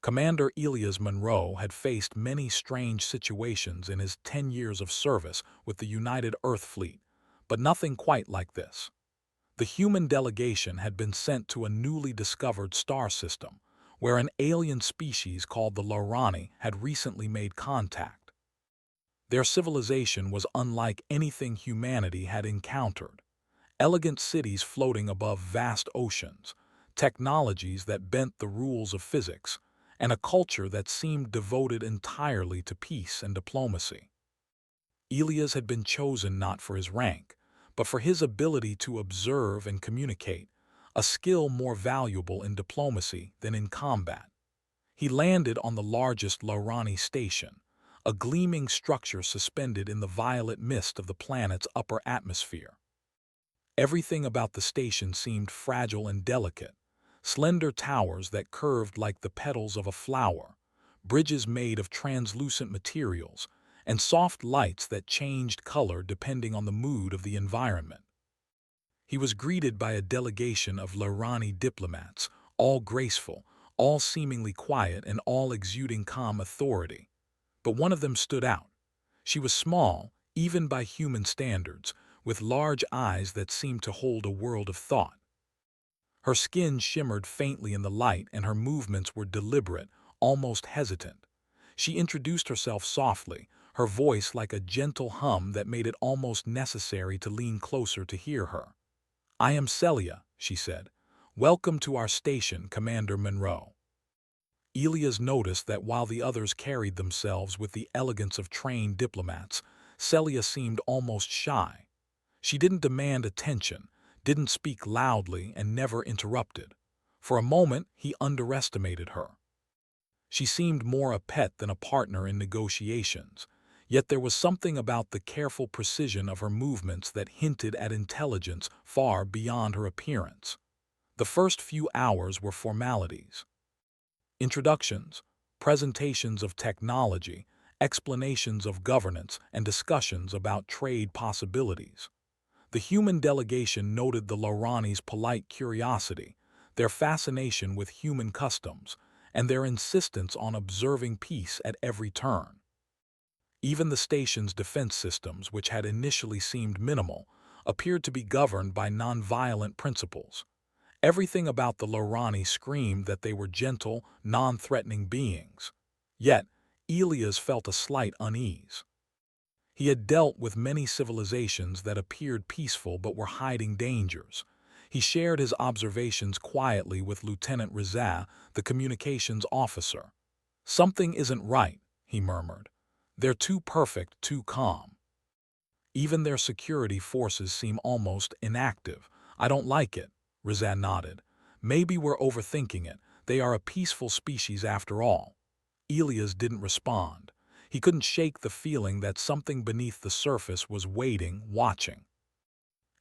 Commander Elias Monroe had faced many strange situations in his 10 years of service with the United Earth Fleet, but nothing quite like this. The human delegation had been sent to a newly discovered star system, where an alien species called the Lorani had recently made contact. Their civilization was unlike anything humanity had encountered. Elegant cities floating above vast oceans, technologies that bent the rules of physics, and a culture that seemed devoted entirely to peace and diplomacy. Elias had been chosen not for his rank, but for his ability to observe and communicate, a skill more valuable in diplomacy than in combat. He landed on the largest Lorani station, a gleaming structure suspended in the violet mist of the planet's upper atmosphere. Everything about the station seemed fragile and delicate: slender towers that curved like the petals of a flower, bridges made of translucent materials, and soft lights that changed color depending on the mood of the environment. He was greeted by a delegation of Lorani diplomats, all graceful, all seemingly quiet, and all exuding calm authority. But one of them stood out. She was small, even by human standards, with large eyes that seemed to hold a world of thought. Her skin shimmered faintly in the light, and her movements were deliberate, almost hesitant. She introduced herself softly, her voice like a gentle hum that made it almost necessary to lean closer to hear her. "I am Celia," she said. "Welcome to our station, Commander Monroe." Elias noticed that while the others carried themselves with the elegance of trained diplomats, Celia seemed almost shy. She didn't demand attention, didn't speak loudly, and never interrupted. For a moment, he underestimated her. She seemed more a pet than a partner in negotiations, yet there was something about the careful precision of her movements that hinted at intelligence far beyond her appearance. The first few hours were formalities. Introductions, presentations of technology, explanations of governance, and discussions about trade possibilities. The human delegation noted the Lorani's polite curiosity, their fascination with human customs, and their insistence on observing peace at every turn. Even the station's defense systems, which had initially seemed minimal, appeared to be governed by nonviolent principles. Everything about the Lorani screamed that they were gentle, non-threatening beings. Yet, Elias felt a slight unease. He had dealt with many civilizations that appeared peaceful but were hiding dangers. He shared his observations quietly with Lieutenant Rizal, the communications officer. "Something isn't right," he murmured. "They're too perfect, too calm. Even their security forces seem almost inactive. I don't like it." Rizal nodded. "Maybe we're overthinking it. They are a peaceful species after all." Elias didn't respond. He couldn't shake the feeling that something beneath the surface was waiting, watching.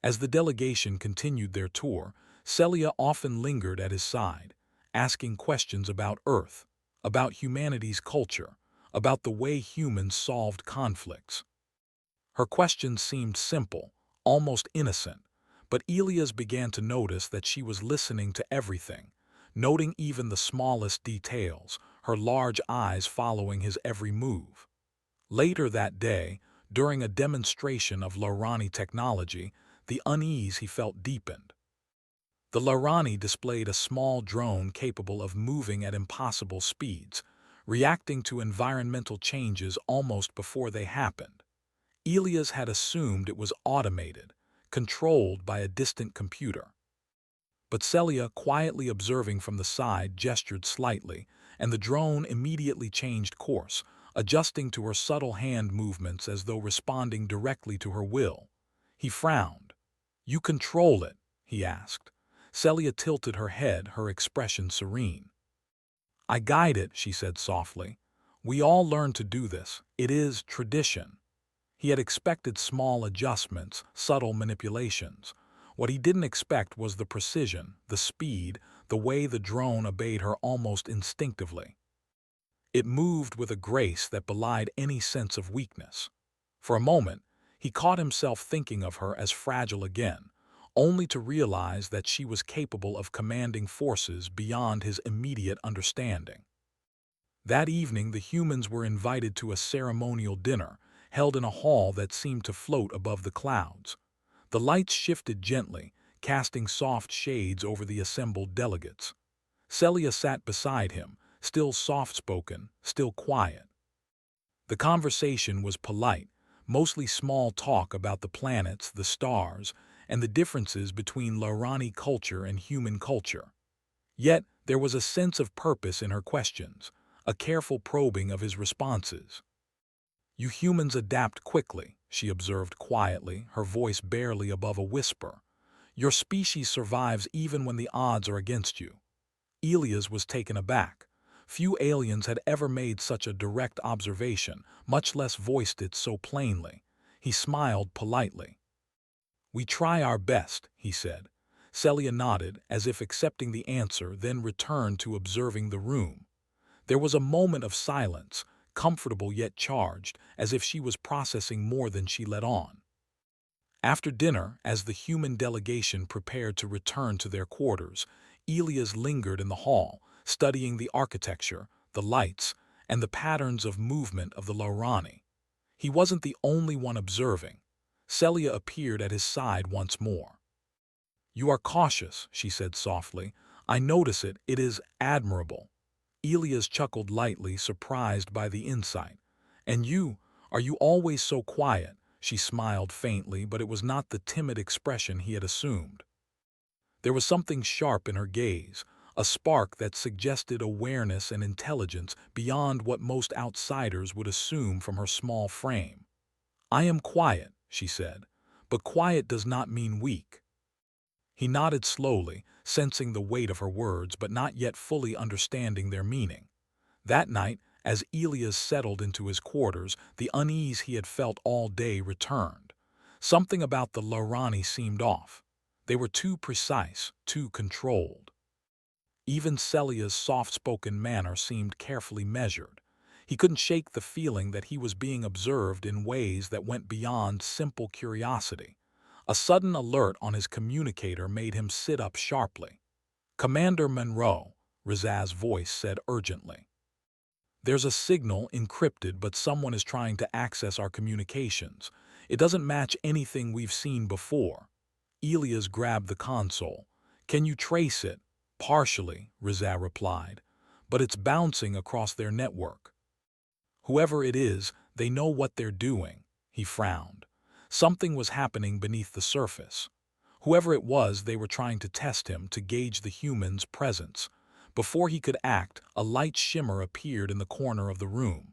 As the delegation continued their tour, Celia often lingered at his side, asking questions about Earth, about humanity's culture, about the way humans solved conflicts. Her questions seemed simple, almost innocent, but Elias began to notice that she was listening to everything, noting even the smallest details, her large eyes following his every move. Later that day, during a demonstration of Lorani technology, the unease he felt deepened. The Lorani displayed a small drone capable of moving at impossible speeds, reacting to environmental changes almost before they happened. Elias had assumed it was automated, controlled by a distant computer. But Celia, quietly observing from the side, gestured slightly, and the drone immediately changed course, adjusting to her subtle hand movements as though responding directly to her will. He frowned. "You control it?" he asked. Celia tilted her head, her expression serene. "I guide it," she said softly. "We all learn to do this. It is tradition." He had expected small adjustments, subtle manipulations. What he didn't expect was the precision, the speed, the way the drone obeyed her almost instinctively. It moved with a grace that belied any sense of weakness. For a moment, he caught himself thinking of her as fragile again, only to realize that she was capable of commanding forces beyond his immediate understanding. That evening, the humans were invited to a ceremonial dinner, held in a hall that seemed to float above the clouds. The lights shifted gently, casting soft shades over the assembled delegates. Celia sat beside him, still soft-spoken, still quiet. The conversation was polite, mostly small talk about the planets, the stars, and the differences between Laurani culture and human culture. Yet there was a sense of purpose in her questions, a careful probing of his responses. "You humans adapt quickly," she observed quietly, her voice barely above a whisper. "Your species survives even when the odds are against you." Elias was taken aback. Few aliens had ever made such a direct observation, much less voiced it so plainly. He smiled politely. "We try our best," he said. Celia nodded, as if accepting the answer, then returned to observing the room. There was a moment of silence, comfortable yet charged, as if she was processing more than she let on. After dinner, as the human delegation prepared to return to their quarters, Elias lingered in the hall, studying the architecture, the lights, and the patterns of movement of the Laurani. He wasn't the only one observing. Celia appeared at his side once more. "You are cautious," she said softly. "I notice it. It is admirable." Elias chuckled lightly, surprised by the insight. "And you, are you always so quiet?" She smiled faintly, but it was not the timid expression he had assumed. There was something sharp in her gaze, a spark that suggested awareness and intelligence beyond what most outsiders would assume from her small frame. "I am quiet," she said, "but quiet does not mean weak." He nodded slowly, sensing the weight of her words but not yet fully understanding their meaning. That night, as Elias settled into his quarters, the unease he had felt all day returned. Something about the Laurani seemed off. They were too precise, too controlled. Even Celia's soft-spoken manner seemed carefully measured. He couldn't shake the feeling that he was being observed in ways that went beyond simple curiosity. A sudden alert on his communicator made him sit up sharply. "Commander Monroe," Rizaz's voice said urgently. "There's a signal encrypted, but someone is trying to access our communications. It doesn't match anything we've seen before." Elias grabbed the console. "Can you trace it?" "Partially," Rizaz replied, "but it's bouncing across their network." "Whoever it is, they know what they're doing." He frowned. Something was happening beneath the surface. Whoever it was, they were trying to test him, to gauge the human's presence. Before he could act, a light shimmer appeared in the corner of the room.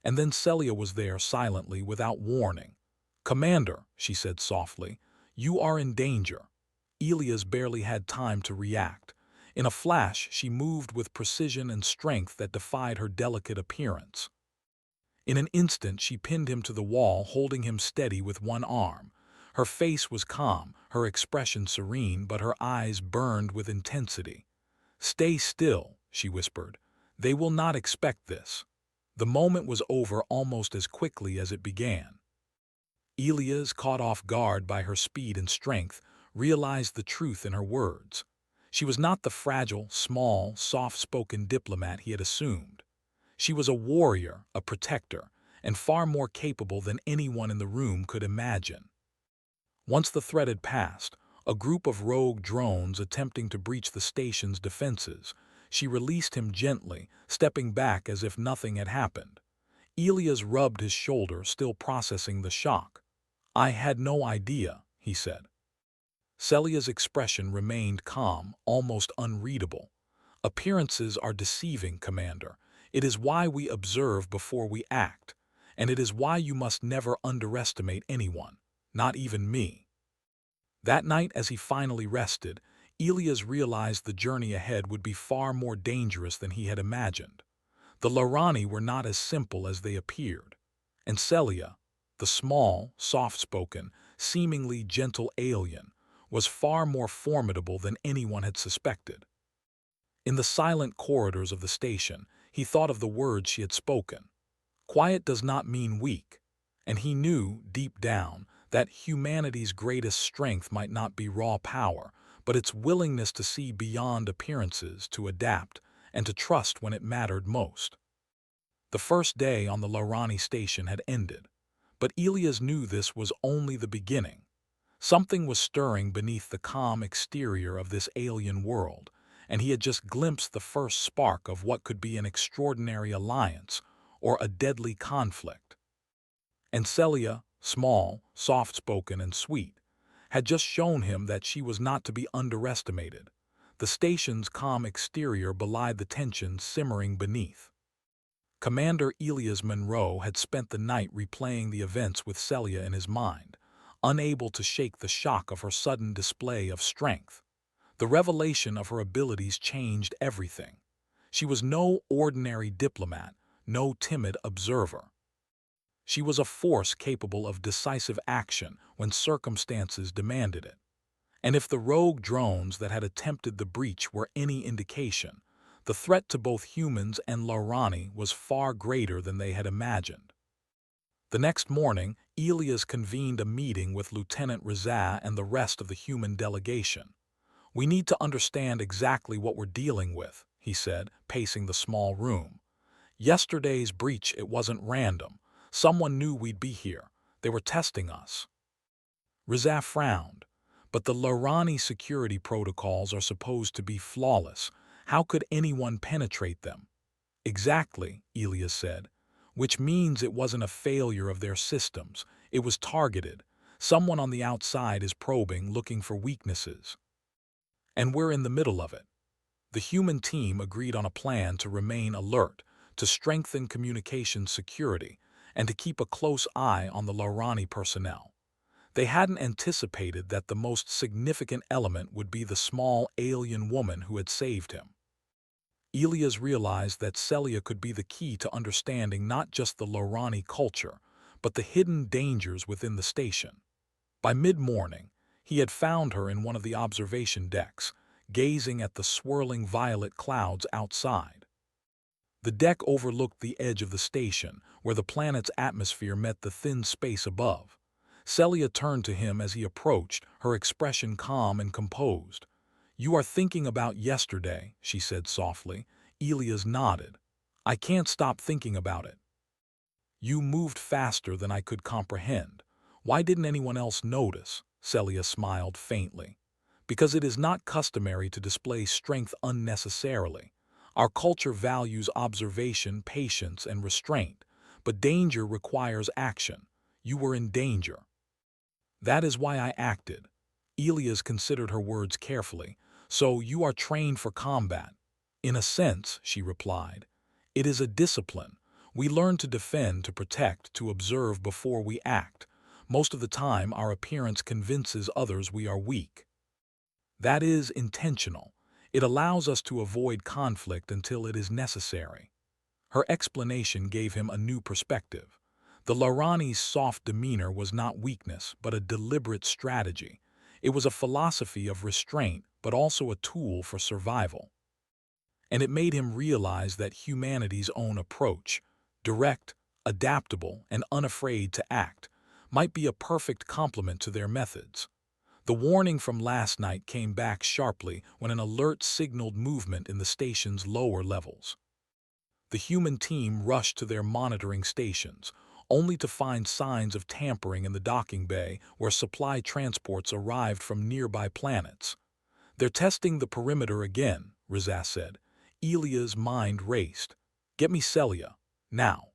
And then Celia was there silently, without warning. "Commander," she said softly, "you are in danger." Elias barely had time to react. In a flash, she moved with precision and strength that defied her delicate appearance. In an instant, she pinned him to the wall, holding him steady with one arm. Her face was calm, her expression serene, but her eyes burned with intensity. "Stay still," she whispered. "They will not expect this." The moment was over almost as quickly as it began. Elias, caught off guard by her speed and strength, realized the truth in her words. She was not the fragile, small, soft-spoken diplomat he had assumed. She was a warrior, a protector, and far more capable than anyone in the room could imagine. Once the threat had passed, a group of rogue drones attempting to breach the station's defenses, she released him gently, stepping back as if nothing had happened. Elias rubbed his shoulder, still processing the shock. "I had no idea," he said. Celia's expression remained calm, almost unreadable. "Appearances are deceiving, Commander. It is why we observe before we act, and it is why you must never underestimate anyone, not even me." That night, as he finally rested, Elias realized the journey ahead would be far more dangerous than he had imagined. The Laurani were not as simple as they appeared, and Celia, the small, soft-spoken, seemingly gentle alien, was far more formidable than anyone had suspected. In the silent corridors of the station, he thought of the words she had spoken. Quiet does not mean weak, and he knew, deep down, that humanity's greatest strength might not be raw power, but its willingness to see beyond appearances, to adapt, and to trust when it mattered most. The first day on the Laurani station had ended, but Elias knew this was only the beginning. Something was stirring beneath the calm exterior of this alien world, and he had just glimpsed the first spark of what could be an extraordinary alliance or a deadly conflict. And Celia, small, soft-spoken, and sweet, had just shown him that she was not to be underestimated. The station's calm exterior belied the tension simmering beneath. Commander Elias Monroe had spent the night replaying the events with Celia in his mind, unable to shake the shock of her sudden display of strength. The revelation of her abilities changed everything. She was no ordinary diplomat, no timid observer. She was a force capable of decisive action when circumstances demanded it. And if the rogue drones that had attempted the breach were any indication, the threat to both humans and Laurani was far greater than they had imagined. The next morning, Elias convened a meeting with Lieutenant Rizah and the rest of the human delegation. "We need to understand exactly what we're dealing with," he said, pacing the small room. "Yesterday's breach, it wasn't random. Someone knew we'd be here. They were testing us." Rizah frowned. "But the Laurani security protocols are supposed to be flawless. How could anyone penetrate them?" "Exactly," Elias said. "Which means it wasn't a failure of their systems. It was targeted. Someone on the outside is probing, looking for weaknesses. And we're in the middle of it." The human team agreed on a plan to remain alert, to strengthen communication security, and to keep a close eye on the Laurani personnel. They hadn't anticipated that the most significant element would be the small alien woman who had saved him. Elias realized that Celia could be the key to understanding not just the Laurani culture, but the hidden dangers within the station. By mid-morning, he had found her in one of the observation decks, gazing at the swirling violet clouds outside. The deck overlooked the edge of the station, where the planet's atmosphere met the thin space above. Celia turned to him as he approached, her expression calm and composed. "You are thinking about yesterday," she said softly. Elias nodded. "I can't stop thinking about it." "You moved faster than I could comprehend. Why didn't anyone else notice?" Celia smiled faintly. "Because it is not customary to display strength unnecessarily. Our culture values observation, patience, and restraint, but danger requires action. You were in danger. That is why I acted." Elias considered her words carefully. "So you are trained for combat?" "In a sense," she replied. "It is a discipline. We learn to defend, to protect, to observe before we act. Most of the time, our appearance convinces others we are weak. That is intentional. It allows us to avoid conflict until it is necessary." Her explanation gave him a new perspective. The Laurani's soft demeanor was not weakness, but a deliberate strategy. It was a philosophy of restraint, but also a tool for survival. And it made him realize that humanity's own approach, direct, adaptable, and unafraid to act, might be a perfect complement to their methods. The warning from last night came back sharply when an alert signaled movement in the station's lower levels. The human team rushed to their monitoring stations, only to find signs of tampering in the docking bay where supply transports arrived from nearby planets. "They're testing the perimeter again," Rizah said. Elia's mind raced. "Get me Celia, now."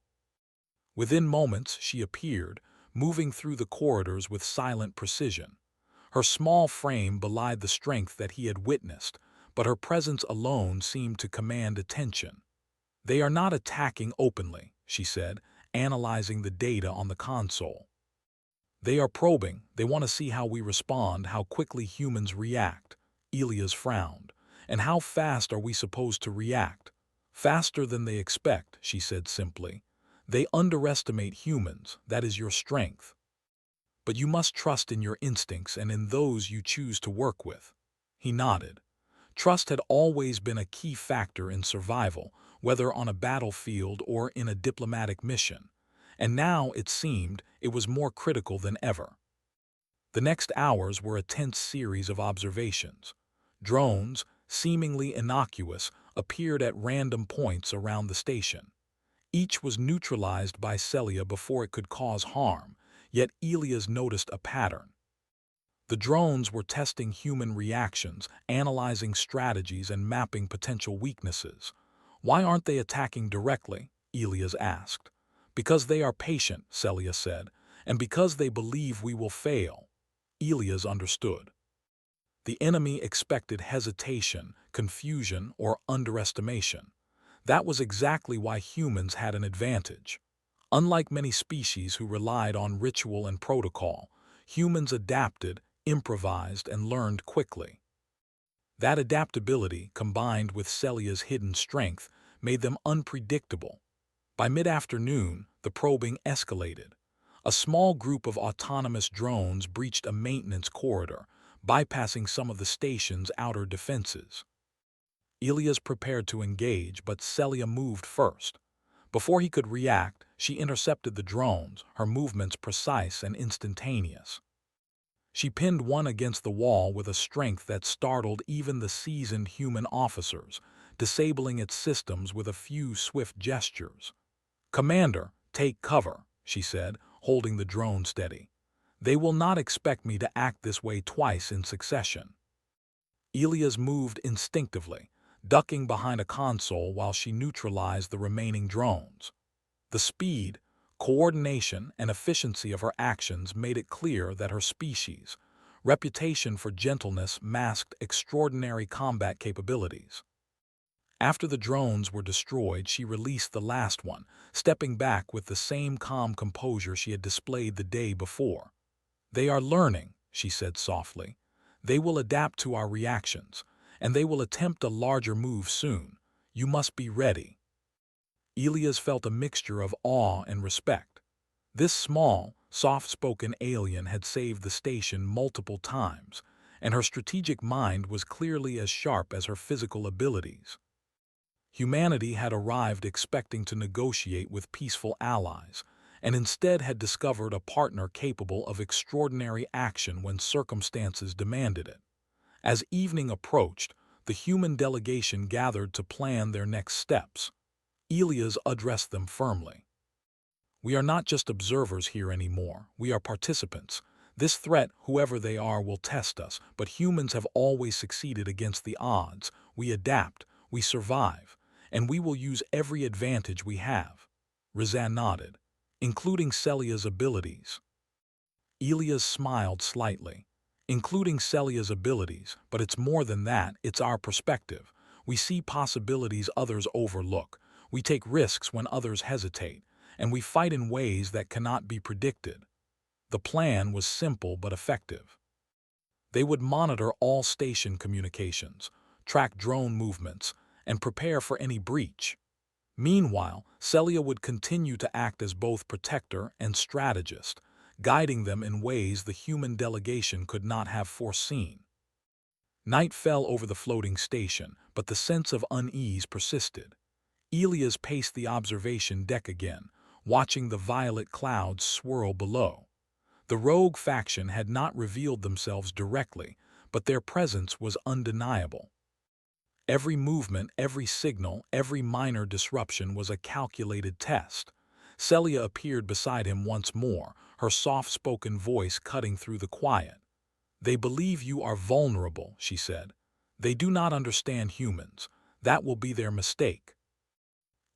Within moments, she appeared, moving through the corridors with silent precision. Her small frame belied the strength that he had witnessed, but her presence alone seemed to command attention. "They are not attacking openly," she said, analyzing the data on the console. "They are probing. They want to see how we respond, how quickly humans react." Elias frowned. "And how fast are we supposed to react?" "Faster than they expect," she said simply. "They underestimate humans. That is your strength. But you must trust in your instincts and in those you choose to work with." He nodded. Trust had always been a key factor in survival, whether on a battlefield or in a diplomatic mission. And now, it seemed, it was more critical than ever. The next hours were a tense series of observations. Drones, seemingly innocuous, appeared at random points around the station. Each was neutralized by Celia before it could cause harm, yet Elias noticed a pattern. The drones were testing human reactions, analyzing strategies, and mapping potential weaknesses. "Why aren't they attacking directly?" Elias asked. "Because they are patient," Celia said, "and because they believe we will fail." Elias understood. The enemy expected hesitation, confusion, or underestimation. That was exactly why humans had an advantage. Unlike many species who relied on ritual and protocol, humans adapted, improvised, and learned quickly. That adaptability, combined with Celia's hidden strength, made them unpredictable. By mid-afternoon, the probing escalated. A small group of autonomous drones breached a maintenance corridor, bypassing some of the station's outer defenses. Elias prepared to engage, but Celia moved first. Before he could react, she intercepted the drones, her movements precise and instantaneous. She pinned one against the wall with a strength that startled even the seasoned human officers, disabling its systems with a few swift gestures. "Commander, take cover," she said, holding the drone steady. "They will not expect me to act this way twice in succession." Elias moved instinctively, ducking behind a console while she neutralized the remaining drones. The speed, coordination, and efficiency of her actions made it clear that her species' reputation for gentleness masked extraordinary combat capabilities. After the drones were destroyed, she released the last one, stepping back with the same calm composure she had displayed the day before. "They are learning," she said softly. "They will adapt to our reactions, and they will attempt a larger move soon. You must be ready." Elias felt a mixture of awe and respect. This small, soft-spoken alien had saved the station multiple times, and her strategic mind was clearly as sharp as her physical abilities. Humanity had arrived expecting to negotiate with peaceful allies, and instead had discovered a partner capable of extraordinary action when circumstances demanded it. As evening approached, the human delegation gathered to plan their next steps. Elias addressed them firmly. "We are not just observers here anymore, we are participants. This threat, whoever they are, will test us, but humans have always succeeded against the odds. We adapt, we survive, and we will use every advantage we have." Rizan nodded, "Including Celia's abilities." Elias smiled slightly. "Including Celia's abilities, but it's more than that, it's our perspective. We see possibilities others overlook. We take risks when others hesitate, and we fight in ways that cannot be predicted." The plan was simple but effective. They would monitor all station communications, track drone movements, and prepare for any breach. Meanwhile, Celia would continue to act as both protector and strategist, guiding them in ways the human delegation could not have foreseen. Night fell over the floating station, but the sense of unease persisted. Elias paced the observation deck again, watching the violet clouds swirl below. The rogue faction had not revealed themselves directly, but their presence was undeniable. Every movement, every signal, every minor disruption was a calculated test. Celia appeared beside him once more, her soft-spoken voice cutting through the quiet. "They believe you are vulnerable," she said. "They do not understand humans. That will be their mistake."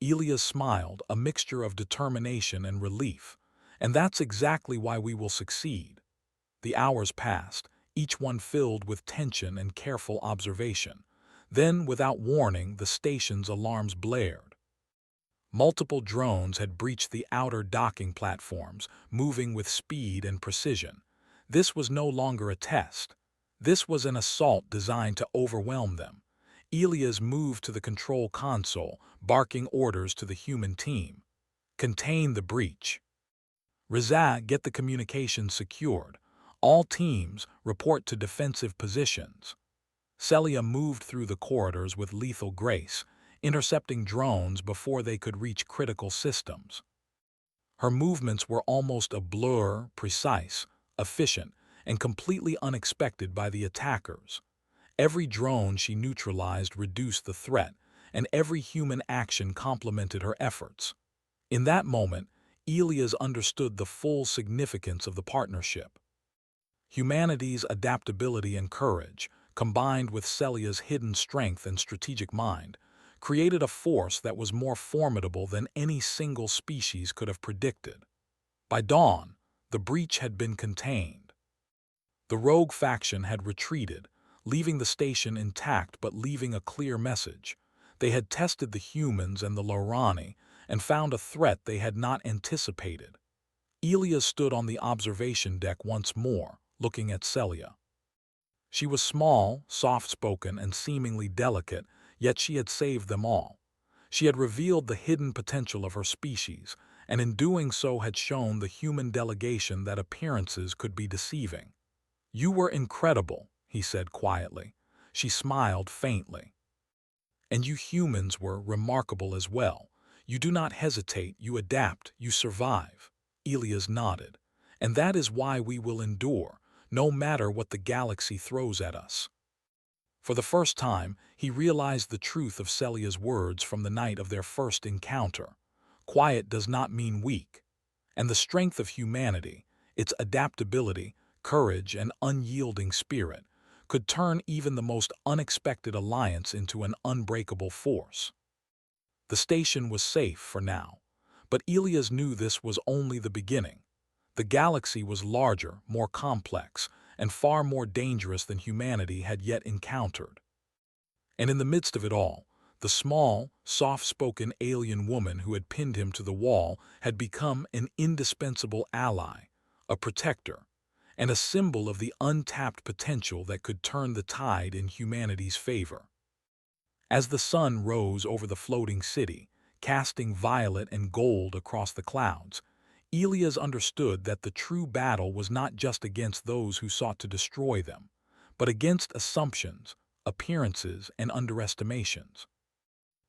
Elias smiled, a mixture of determination and relief. "And that's exactly why we will succeed." The hours passed, each one filled with tension and careful observation. Then, without warning, the station's alarms blared. Multiple drones had breached the outer docking platforms, moving with speed and precision. This was no longer a test. This was an assault designed to overwhelm them. Elias moved to the control console, barking orders to the human team. "Contain the breach. Reza, get the communications secured. All teams, report to defensive positions." Celia moved through the corridors with lethal grace, intercepting drones before they could reach critical systems. Her movements were almost a blur, precise, efficient, and completely unexpected by the attackers. Every drone she neutralized reduced the threat, and every human action complemented her efforts. In that moment, Elias understood the full significance of the partnership. Humanity's adaptability and courage, combined with Celia's hidden strength and strategic mind, created a force that was more formidable than any single species could have predicted. By dawn, the breach had been contained. The rogue faction had retreated, leaving the station intact but leaving a clear message. They had tested the humans and the Lorani and found a threat they had not anticipated. Elias stood on the observation deck once more, looking at Celia. She was small, soft-spoken, and seemingly delicate, yet she had saved them all. She had revealed the hidden potential of her species, and in doing so had shown the human delegation that appearances could be deceiving. "You were incredible," he said quietly. She smiled faintly. "And you humans were remarkable as well. You do not hesitate, you adapt, you survive." Elias nodded. "And that is why we will endure, no matter what the galaxy throws at us." For the first time, he realized the truth of Celia's words from the night of their first encounter. Quiet does not mean weak. And the strength of humanity, its adaptability, courage, and unyielding spirit, could turn even the most unexpected alliance into an unbreakable force. The station was safe for now, but Elias knew this was only the beginning. The galaxy was larger, more complex, and far more dangerous than humanity had yet encountered. And in the midst of it all, the small, soft-spoken alien woman who had pinned him to the wall had become an indispensable ally, a protector, and a symbol of the untapped potential that could turn the tide in humanity's favor. As the sun rose over the floating city, casting violet and gold across the clouds, Elias understood that the true battle was not just against those who sought to destroy them, but against assumptions, appearances, and underestimations.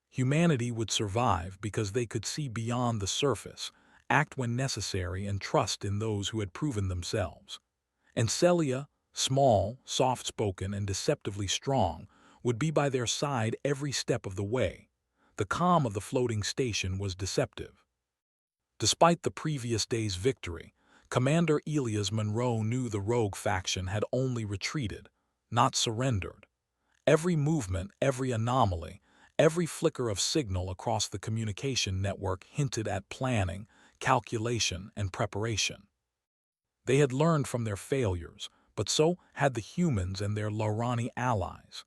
Humanity would survive because they could see beyond the surface, act when necessary, and trust in those who had proven themselves. And Celia, small, soft-spoken, and deceptively strong, would be by their side every step of the way. The calm of the floating station was deceptive. Despite the previous day's victory, Commander Elias Monroe knew the rogue faction had only retreated, not surrendered. Every movement, every anomaly, every flicker of signal across the communication network hinted at planning, calculation, and preparation. They had learned from their failures, but so had the humans and their Lorani allies.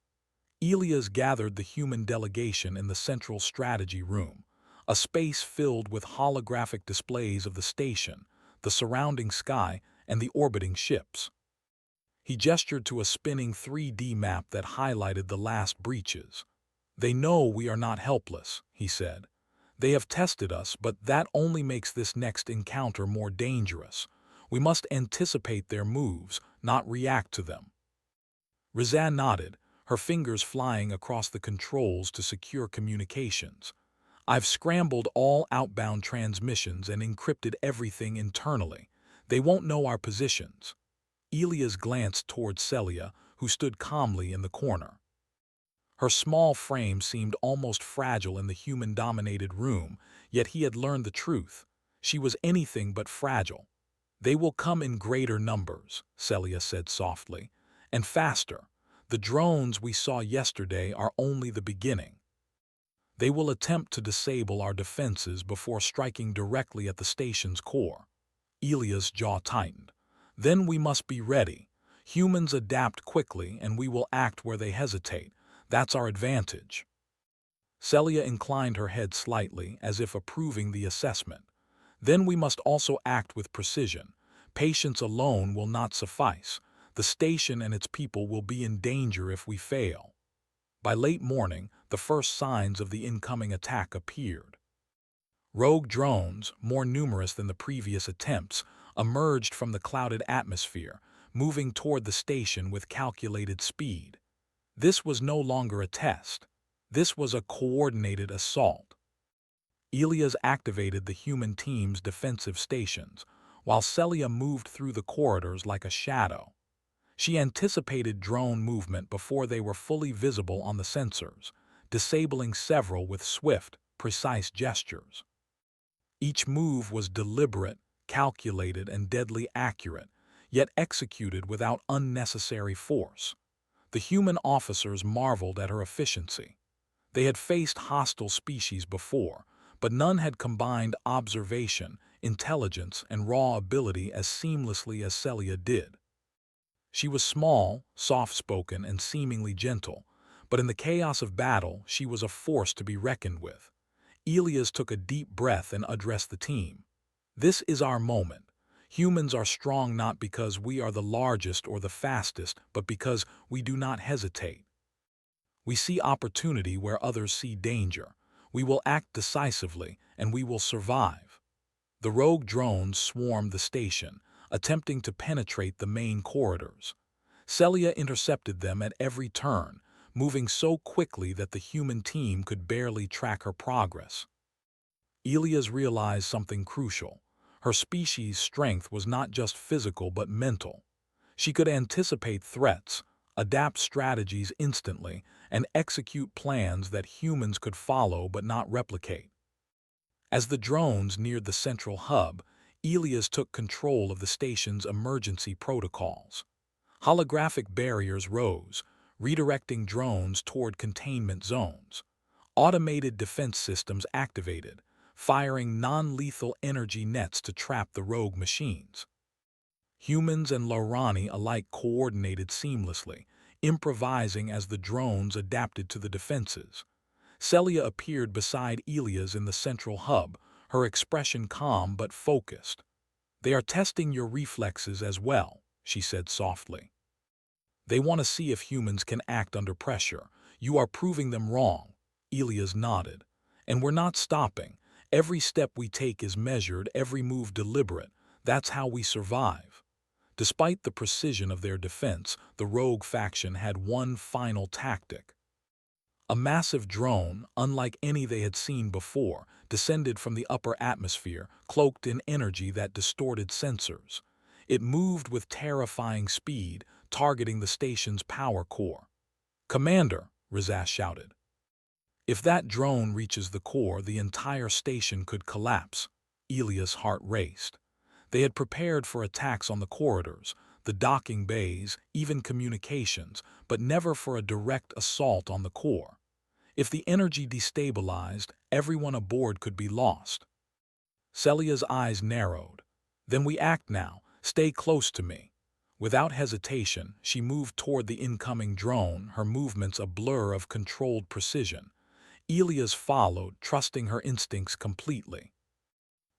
Elias gathered the human delegation in the central strategy room, a space filled with holographic displays of the station, the surrounding sky, and the orbiting ships. He gestured to a spinning 3D map that highlighted the last breaches. "They know we are not helpless," he said. "They have tested us, but that only makes this next encounter more dangerous. We must anticipate their moves, not react to them." Rizan nodded, her fingers flying across the controls to secure communications. "I've scrambled all outbound transmissions and encrypted everything internally. They won't know our positions." Elias glanced toward Celia, who stood calmly in the corner. Her small frame seemed almost fragile in the human-dominated room, yet he had learned the truth. She was anything but fragile. "They will come in greater numbers," Celia said softly, "and faster. The drones we saw yesterday are only the beginning. They will attempt to disable our defenses before striking directly at the station's core." Elias' jaw tightened. "Then we must be ready. Humans adapt quickly, and we will act where they hesitate. That's our advantage." Celia inclined her head slightly, as if approving the assessment. "Then we must also act with precision. Patience alone will not suffice. The station and its people will be in danger if we fail." By late morning, the first signs of the incoming attack appeared. Rogue drones, more numerous than the previous attempts, emerged from the clouded atmosphere, moving toward the station with calculated speed. This was no longer a test. This was a coordinated assault. Elias activated the human team's defensive stations, while Celia moved through the corridors like a shadow. She anticipated drone movement before they were fully visible on the sensors, disabling several with swift, precise gestures. Each move was deliberate, calculated, and deadly accurate, yet executed without unnecessary force. The human officers marveled at her efficiency. They had faced hostile species before, but none had combined observation, intelligence, and raw ability as seamlessly as Celia did. She was small, soft-spoken, and seemingly gentle, but in the chaos of battle, she was a force to be reckoned with. Elias took a deep breath and addressed the team. This is our moment. Humans are strong not because we are the largest or the fastest, but because we do not hesitate. We see opportunity where others see danger. We will act decisively, and we will survive. The rogue drones swarmed the station, attempting to penetrate the main corridors. Celia intercepted them at every turn, moving so quickly that the human team could barely track her progress. Elias realized something crucial. Her species' strength was not just physical but mental. She could anticipate threats, adapt strategies instantly, and execute plans that humans could follow but not replicate. As the drones neared the central hub, Elias took control of the station's emergency protocols. Holographic barriers rose, redirecting drones toward containment zones. Automated defense systems activated, firing non-lethal energy nets to trap the rogue machines. Humans and Lorani alike coordinated seamlessly, improvising as the drones adapted to the defenses. Celia appeared beside Elias in the central hub, her expression calm but focused. "They are testing your reflexes as well," she said softly. "They want to see if humans can act under pressure. You are proving them wrong." Elias nodded. "And we're not stopping. Every step we take is measured, every move deliberate. That's how we survive." Despite the precision of their defense, the rogue faction had one final tactic. A massive drone, unlike any they had seen before, descended from the upper atmosphere, cloaked in energy that distorted sensors. It moved with terrifying speed, targeting the station's power core. "Commander," Razaz shouted. "If that drone reaches the core, the entire station could collapse." Elias' heart raced. They had prepared for attacks on the corridors, the docking bays, even communications, but never for a direct assault on the core. If the energy destabilized, everyone aboard could be lost. Celia's eyes narrowed. "Then we act now. Stay close to me." Without hesitation, she moved toward the incoming drone, her movements a blur of controlled precision. Elias followed, trusting her instincts completely.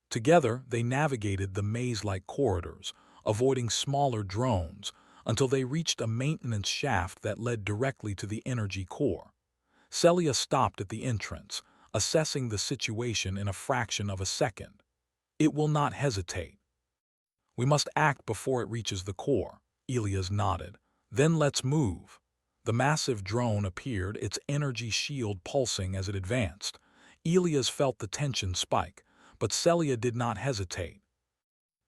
Together, they navigated the maze-like corridors, avoiding smaller drones, until they reached a maintenance shaft that led directly to the energy core. Celia stopped at the entrance, assessing the situation in a fraction of a second. "It will not hesitate. We must act before it reaches the core." Elias nodded. "Then let's move." The massive drone appeared, its energy shield pulsing as it advanced. Elias felt the tension spike, but Celia did not hesitate.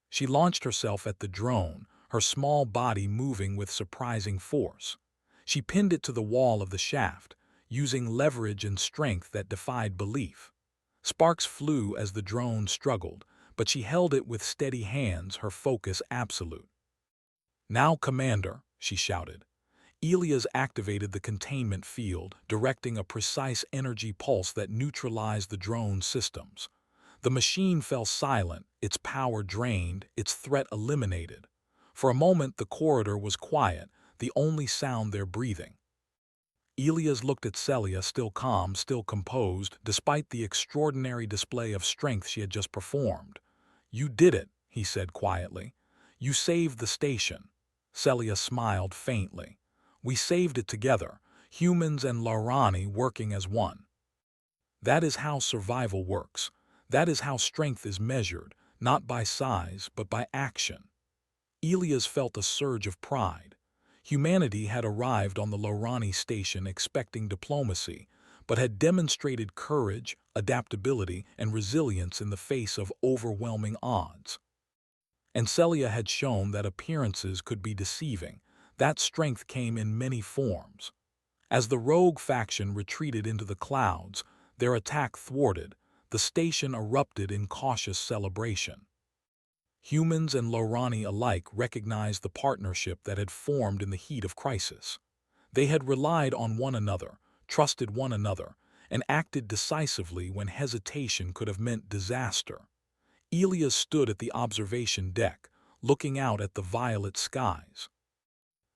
She launched herself at the drone, her small body moving with surprising force. She pinned it to the wall of the shaft, using leverage and strength that defied belief. Sparks flew as the drone struggled, but she held it with steady hands, her focus absolute. "Now, Commander," she shouted. Elias activated the containment field, directing a precise energy pulse that neutralized the drone's systems. The machine fell silent, its power drained, its threat eliminated. For a moment the corridor was quiet, the only sound their breathing. Elias looked at Celia, still calm, still composed, despite the extraordinary display of strength she had just performed. "You did it," he said quietly. "You saved the station." Celia smiled faintly. "We saved it together, humans and Lorani working as one. That is how survival works. That is how strength is measured, not by size, but by action." Elias felt a surge of pride. Humanity had arrived on the Lorani station expecting diplomacy, but had demonstrated courage, adaptability, and resilience in the face of overwhelming odds. And Celia had shown that appearances could be deceiving, That strength came in many forms. As the rogue faction retreated into the clouds, their attack thwarted, the station erupted in cautious celebration. Humans and Lorani alike recognized the partnership that had formed in the heat of crisis. They had relied on one another, trusted one another, and acted decisively when hesitation could have meant disaster. Elias stood at the observation deck, looking out at the violet skies.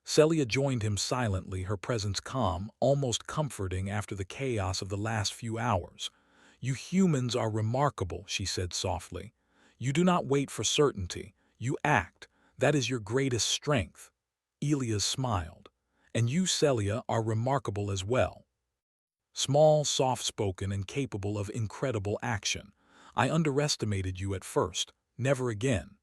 Celia joined him silently, her presence calm, almost comforting after the chaos of the last few hours. "You humans are remarkable," she said softly. "You do not wait for certainty. You act. That is your greatest strength." Elias smiled. "And you, Celia, are remarkable as well. Small, soft-spoken, and capable of incredible action. I underestimated you at first. Never again."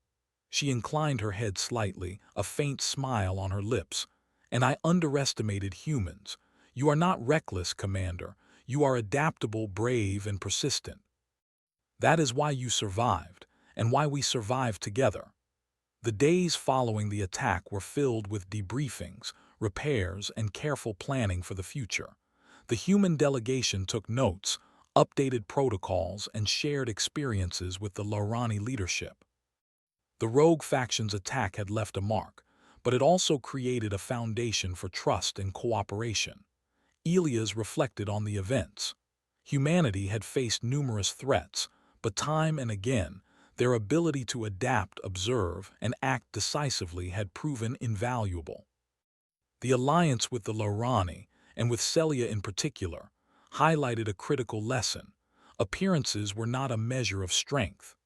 She inclined her head slightly, a faint smile on her lips. "And I underestimated humans. You are not reckless, Commander. You are adaptable, brave, and persistent. That is why you survived, and why we survived together." The days following the attack were filled with debriefings, repairs, and careful planning for the future. The human delegation took notes, updated protocols, and shared experiences with the Lorani leadership. The rogue faction's attack had left a mark, but it also created a foundation for trust and cooperation. Elias reflected on the events. Humanity had faced numerous threats, but time and again, their ability to adapt, observe, and act decisively had proven invaluable. The alliance with the Lorani, and with Celia in particular, highlighted a critical lesson. Appearances were not a measure of strength.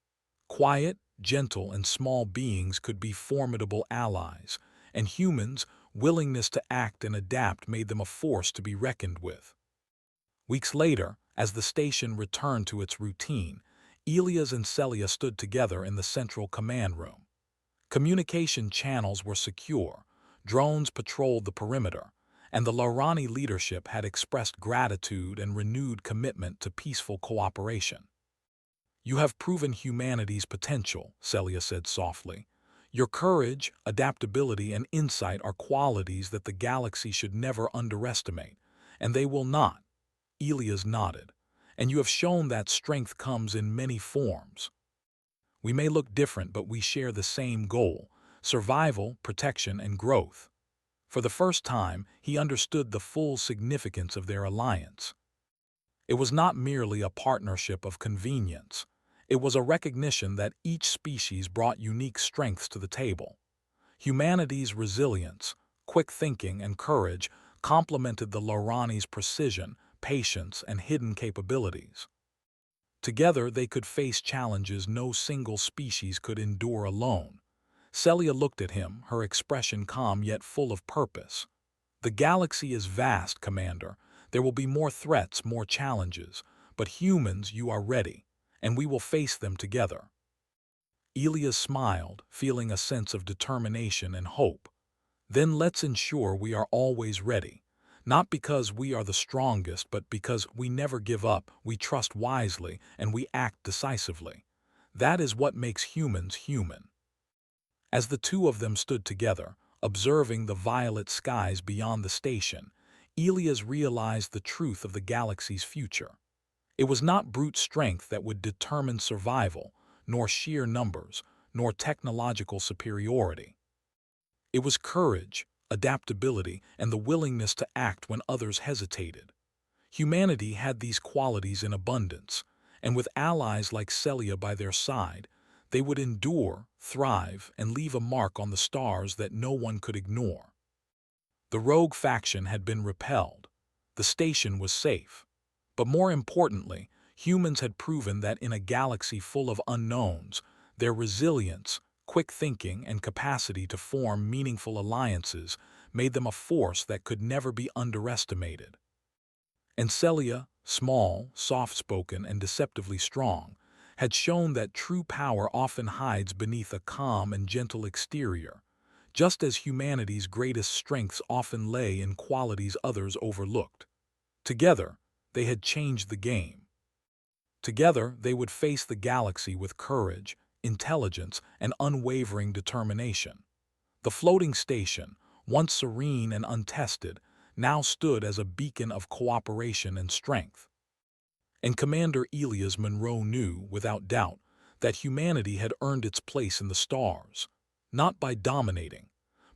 Quiet, gentle, and small beings could be formidable allies, and humans' willingness to act and adapt made them a force to be reckoned with. Weeks later, as the station returned to its routine, Elias and Celia stood together in the central command room. Communication channels were secure, drones patrolled the perimeter, and the Lorani leadership had expressed gratitude and renewed commitment to peaceful cooperation. "You have proven humanity's potential," Celia said softly. "Your courage, adaptability, and insight are qualities that the galaxy should never underestimate, and they will not." Elias nodded. "And you have shown that strength comes in many forms. We may look different, but we share the same goal: survival, protection, and growth." For the first time, he understood the full significance of their alliance. It was not merely a partnership of convenience. It was a recognition that each species brought unique strengths to the table. Humanity's resilience, quick thinking, and courage complemented the Lorani's precision, patience, and hidden capabilities. Together, they could face challenges no single species could endure alone. Celia looked at him, her expression calm yet full of purpose. "The galaxy is vast, Commander. There will be more threats, more challenges. But humans, you are ready, and we will face them together." Elias smiled, feeling a sense of determination and hope. "Then let's ensure we are always ready. Not because we are the strongest, but because we never give up, we trust wisely, and we act decisively. That is what makes humans human." As the two of them stood together, observing the violet skies beyond the station, Elias realized the truth of the galaxy's future. It was not brute strength that would determine survival, nor sheer numbers, nor technological superiority. It was courage, adaptability, and the willingness to act when others hesitated. Humanity had these qualities in abundance, and with allies like Celia by their side, they would endure, thrive, and leave a mark on the stars that no one could ignore. The rogue faction had been repelled. The station was safe. But more importantly, humans had proven that in a galaxy full of unknowns, their resilience, quick thinking, and capacity to form meaningful alliances made them a force that could never be underestimated. And Celia, small, soft-spoken, and deceptively strong, had shown that true power often hides beneath a calm and gentle exterior, just as humanity's greatest strengths often lay in qualities others overlooked. Together, they had changed the game. Together, they would face the galaxy with courage, intelligence, and unwavering determination. The floating station, once serene and untested, now stood as a beacon of cooperation and strength. And Commander Elias Monroe knew, without doubt, that humanity had earned its place in the stars, not by dominating,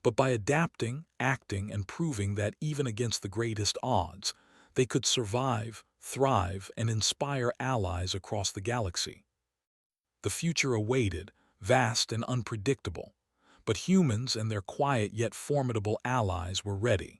but by adapting, acting, and proving that even against the greatest odds, they could survive, thrive, and inspire allies across the galaxy. The future awaited, vast and unpredictable, but humans and their quiet yet formidable allies were ready.